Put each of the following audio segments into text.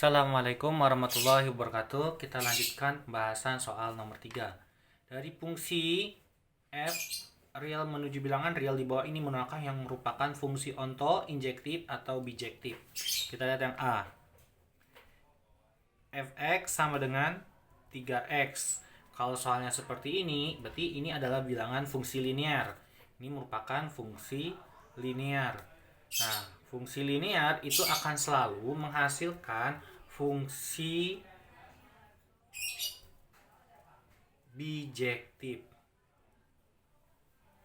Assalamualaikum warahmatullahi wabarakatuh. Kita lanjutkan pembahasan soal nomor 3. Dari fungsi f real menuju bilangan real di bawah ini manakah yang merupakan fungsi onto, injektif, atau bijektif? Kita lihat yang A. Fx sama dengan 3x. Kalau soalnya seperti ini, berarti ini adalah bilangan fungsi linear. Ini merupakan fungsi linear. Nah, fungsi linear itu akan selalu menghasilkan fungsi bijektif.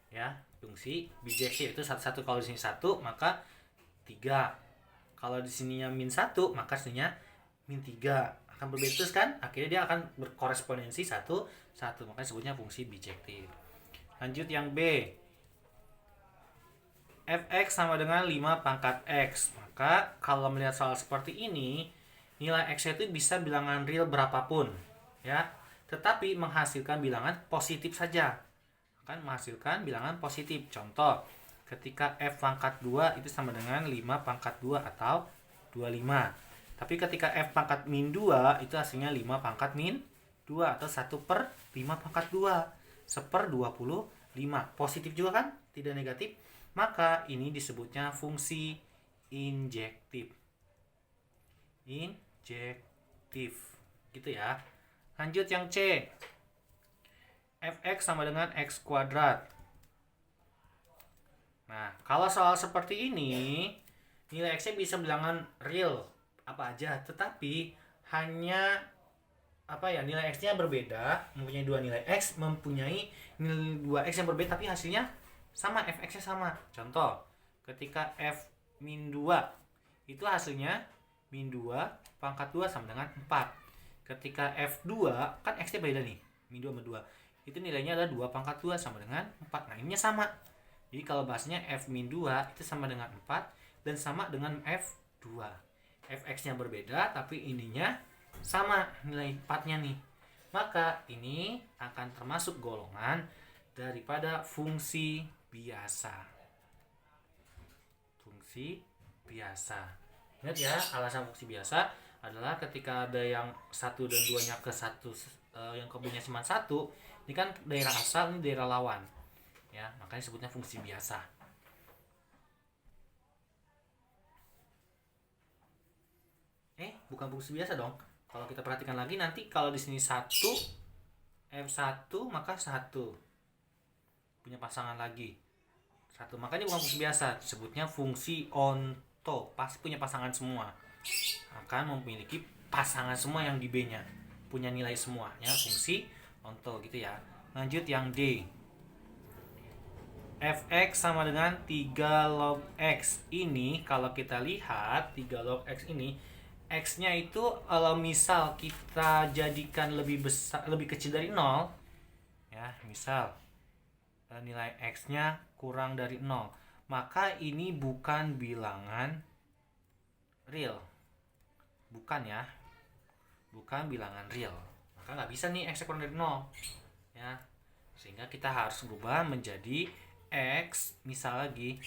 Ya, fungsi bijektif itu satu-satu. Kalau di sini 1, maka 3. Kalau di sininya min 1, maka sininya min 3. Akan berbeda terus kan? Akhirnya dia akan berkorespondensi 1, 1. Maka disebutnya fungsi bijektif. Lanjut yang B. Fx sama dengan 5 pangkat x. Maka kalau melihat soal seperti ini, nilai x itu bisa bilangan real berapapun, ya. Tetapi menghasilkan bilangan positif saja. Akan menghasilkan bilangan positif. Contoh, ketika f pangkat 2 itu sama dengan 5 pangkat 2 atau 25. Tapi ketika f pangkat min 2 itu hasilnya 5 pangkat min 2 atau 1/5 pangkat 2. 1/25. Positif juga kan? Tidak negatif. Maka ini disebutnya fungsi injektif. Injektif. Gitu ya. Lanjut yang C. Fx sama dengan x kuadrat. Nah, kalau soal seperti ini, nilai x-nya bisa bilangan real apa aja, tetapi hanya nilai x-nya berbeda, mempunyai dua nilai x, mempunyai nilai 2x yang berbeda tapi hasilnya sama, fx-nya sama. Contoh, ketika f min 2 itu hasilnya min 2 pangkat 2 sama dengan 4. Ketika f2 kan x-nya beda nih, min 2 sama 2. Itu nilainya adalah 2 pangkat 2 sama dengan 4. Nah, ininya sama. Jadi kalau bahasanya f min 2 itu sama dengan 4 dan sama dengan f2. Fx-nya berbeda tapi ininya sama nilai 4-nya nih. Maka ini akan termasuk golongan daripada fungsi biasa. Fungsi biasa. Ingat ya, alasan fungsi biasa adalah ketika ada yang 1 dan 2-nya ke 1, yang kombinasi cuma 1, ini kan daerah asal, ini daerah lawan. Ya, makanya disebutnya fungsi biasa. Bukan fungsi biasa dong. Kalau kita perhatikan lagi nanti kalau di sini 1 F1 maka 1 punya pasangan lagi 1, makanya bukan fungsi biasa, disebutnya fungsi onto, pasti punya pasangan semua, akan memiliki pasangan semua yang di B nya punya nilai semua, ya, fungsi onto gitu ya. Lanjut yang D. Fx sama dengan 3 log x. Ini kalau kita lihat 3 log x ini, x-nya itu kalau misal kita jadikan lebih besar, lebih kecil dari 0, ya, misal nilai x-nya kurang dari 0, maka ini bukan bilangan real. Bukan ya. Bukan bilangan real. Maka nggak bisa nih x kurang dari 0. Ya. Sehingga kita harus berubah menjadi x, misal lagi,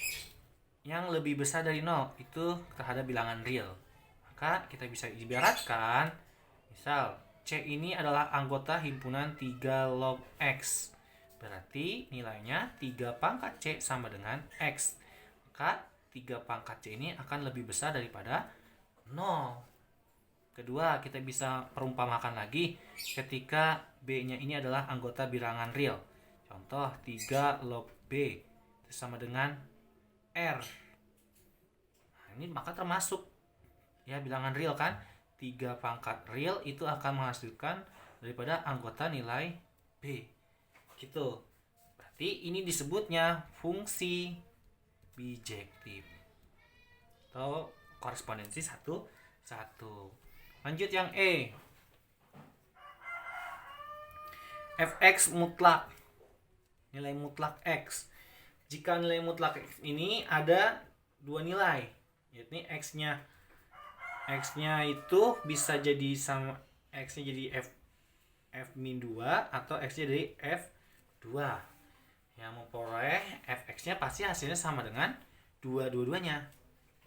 yang lebih besar dari 0, itu terhadap bilangan real. Maka kita bisa ibaratkan, misal C ini adalah anggota himpunan 3 log X. Berarti nilainya 3 pangkat C sama dengan X. Maka 3 pangkat C ini akan lebih besar daripada 0. Kedua, kita bisa perumpamakan lagi ketika B-nya ini adalah anggota bilangan real. Contoh 3 log B itu sama dengan R. Nah, ini maka termasuk, ya, bilangan real kan. 3 pangkat real itu akan menghasilkan daripada anggota nilai B. Gitu. Berarti ini disebutnya fungsi bijektif atau korespondensi 1, 1. Lanjut yang E. Fx mutlak. Nilai mutlak X. Jika nilai mutlak X ini ada dua nilai, yaitu X-nya itu bisa jadi sama, X-nya jadi F min 2 atau X-nya jadi F2. Yang memperoleh Fx-nya pasti hasilnya sama dengan dua-duanya.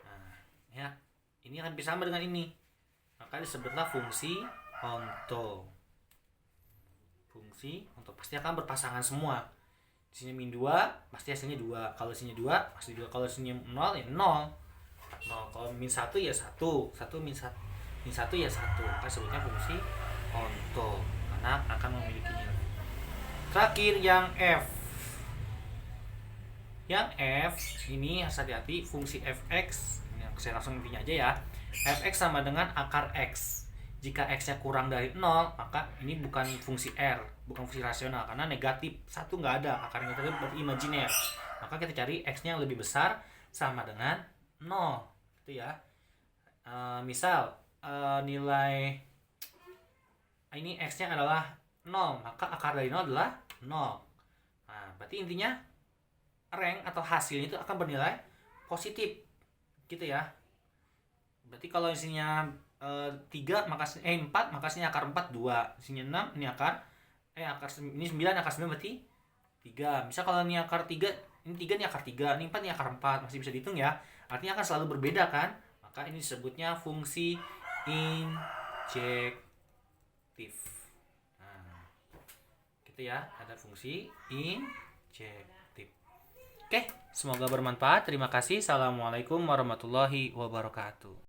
Nah, ya, ini akan bisa sama dengan ini. maka disebutlah fungsi onto. Fungsi onto pasti akan berpasangan semua. Isinya min 2 pasti hasilnya 2. Kalau isinya 2 pasti 2. Kalau isinya 0 ya 0. 0. Kalau min 1 ya 1. 1 min 1 ya 1. Maka sebutnya fungsi onto karena akan memiliki nilai. Terakhir yang F. Yang F ini harus hati-hati, fungsi fx. Ini saya langsung intinya aja ya. Fx sama dengan akar x. Jika x-nya kurang dari 0, maka ini bukan fungsi R, bukan fungsi rasional karena negatif. 1 nggak ada, akarnya itu berarti imajiner. Maka kita cari x-nya yang lebih besar sama dengan 0. Gitu ya. Misal nilai ini x-nya adalah 0, maka akar dari 0 adalah 0. Nah, berarti intinya rank atau hasilnya itu akan bernilai positif. Gitu ya. Berarti kalau isinya 3 maka 4 maka isinya akar 4 2, isinya 6 ini akar ini 9 akar 9 berarti 3. Misal kalau ini akar 3, ini 3 ini akar 3, ini 4 ini akar 4, masih bisa dihitung ya. Artinya akan selalu berbeda kan? Maka ini disebutnya fungsi injektif. Nah, gitu ya, ada fungsi injektif. Oke, semoga bermanfaat. Terima kasih. Assalamualaikum warahmatullahi wabarakatuh.